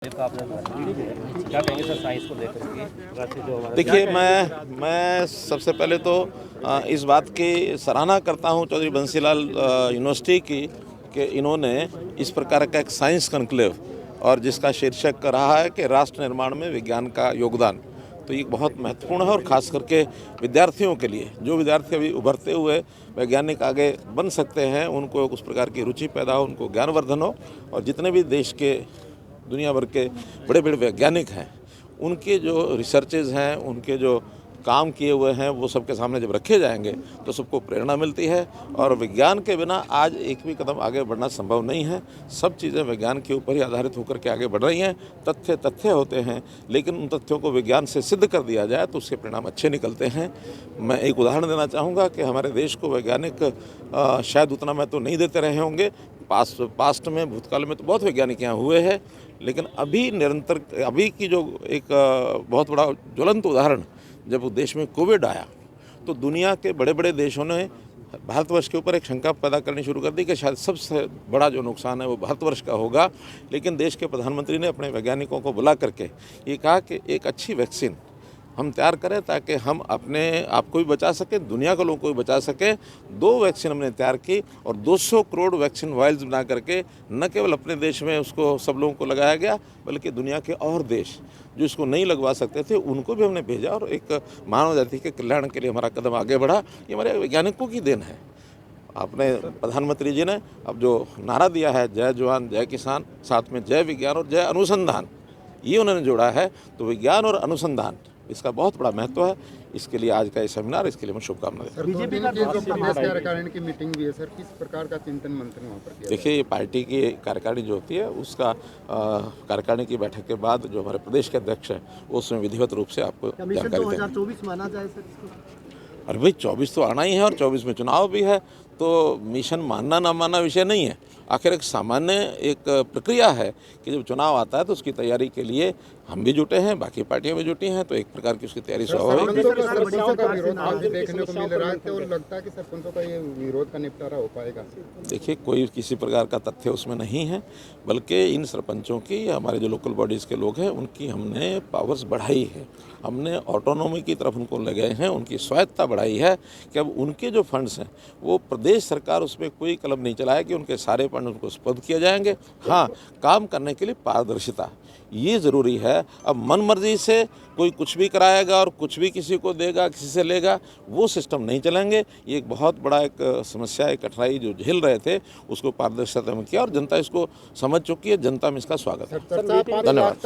क्या कहेंगे sir science को लेकर के? देखिए, मैं सबसे पहले तो इस बात की सराहना करता हूं चौधरी बंसीलाल यूनिवर्सिटी की कि इन्होंने इस प्रकार का एक साइंस कॉन्क्लेव और जिसका शीर्षक रहा है कि राष्ट्र निर्माण में विज्ञान का योगदान, तो ये बहुत महत्वपूर्ण है। और ख़ास करके विद्यार्थियों के लिए, जो विद्यार्थी अभी उभरते हुए वैज्ञानिक आगे बन सकते हैं, उनको उस प्रकार की रुचि पैदा हो, उनको ज्ञानवर्धन हो। और जितने भी देश के दुनिया भर के बड़े बड़े वैज्ञानिक हैं, उनके जो रिसर्चेज हैं, उनके जो काम किए हुए हैं, वो सबके सामने जब रखे जाएंगे तो सबको प्रेरणा मिलती है। और विज्ञान के बिना आज एक भी कदम आगे बढ़ना संभव नहीं है। सब चीज़ें विज्ञान के ऊपर ही आधारित होकर के आगे बढ़ रही हैं। तथ्य होते हैं, लेकिन उन तथ्यों को विज्ञान से सिद्ध कर दिया जाए तो उसके परिणाम अच्छे निकलते हैं। मैं एक उदाहरण देना चाहूँगा कि हमारे देश को वैज्ञानिक शायद उतना मैं तो नहीं देते रहे होंगे। पास्ट में, भूतकाल में तो बहुत वैज्ञानिक यहाँ हुए हैं, लेकिन अभी की जो एक बहुत बड़ा ज्वलंत उदाहरण, जब देश में कोविड आया तो दुनिया के बड़े बड़े देशों ने भारतवर्ष के ऊपर एक शंका पैदा करनी शुरू कर दी कि शायद सबसे बड़ा जो नुकसान है वो भारतवर्ष का होगा। लेकिन देश के प्रधानमंत्री ने अपने वैज्ञानिकों को बुला करके ये कहा कि एक अच्छी वैक्सीन हम तैयार करें ताकि हम अपने आप को भी बचा सकें, दुनिया के लोगों को भी बचा सकें। 2 वैक्सीन हमने तैयार की और 200 करोड़ वैक्सीन वायल्स बना करके न केवल अपने देश में उसको सब लोगों को लगाया गया, बल्कि दुनिया के और देश जो इसको नहीं लगवा सकते थे उनको भी हमने भेजा। और एक मानव जाति के कल्याण के लिए हमारा कदम आगे बढ़ा। ये हमारे वैज्ञानिकों की देन है। आपने प्रधानमंत्री जी ने अब जो नारा दिया है, जय जवान जय किसान, साथ में जय विज्ञान और जय अनुसंधान, ये उन्होंने जोड़ा है। तो विज्ञान और अनुसंधान, इसका बहुत बड़ा महत्व है। इसके लिए आज का ये सेमिनार, इसके लिए मैं शुभकामनाएं देता हूं। बीजेपी का जो प्रदेश कार्यकारिणी की मीटिंग भी है सर, किस प्रकार का चिंतन मंथन वहाँ पर किया? देखिए, ये पार्टी की कार्यकारिणी जो होती है, उसका कार्यकारिणी की बैठक के बाद जो हमारे प्रदेश के अध्यक्ष हैं, वो उसमें विधिवत रूप से आपको जानकारी देंगे। 2024 माना जाए सर इसको? अरे भाई, 24 तो आना ही है और 24 में चुनाव भी है, तो मिशन मानना ना मानना विषय नहीं है। आखिर एक सामान्य एक प्रक्रिया है कि जब चुनाव आता है तो उसकी तैयारी के लिए हम भी जुटे हैं, बाकी पार्टियां भी जुटी हैं, तो एक प्रकार की उसकी तैयारी स्वाभाविक है। देखने को मिल रहा है तो लगता है कि सरपंचों का ये विरोध का निपटारा हो पाएगा? देखिए, कोई किसी प्रकार का तथ्य उसमें नहीं है, बल्कि इन सरपंचों की, हमारे जो लोकल बॉडीज़ के लोग हैं, उनकी हमने पावर्स बढ़ाई है। हमने ऑटोनॉमी की तरफ उनको ले गए हैं, उनकी स्वायत्ता बढ़ाई है कि अब उनके जो फंड्स हैं वो प्रदेश सरकार उसमें कोई कलम नहीं चलाएगी, उनके सारे फंड उनको सुपुर्द किए जाएंगे। हाँ, काम करने के लिए पारदर्शिता ये ज़रूरी है। अब मन मर्जी से कोई कुछ भी कराएगा और कुछ भी किसी को देगा, किसी से लेगा, वो सिस्टम नहीं चलेंगे। ये एक बहुत बड़ा एक समस्या, एक कठिनाई जो झेल रहे थे, उसको पारदर्शिता में किया और जनता इसको समझ चुकी है। जनता में इसका स्वागत है। धन्यवाद।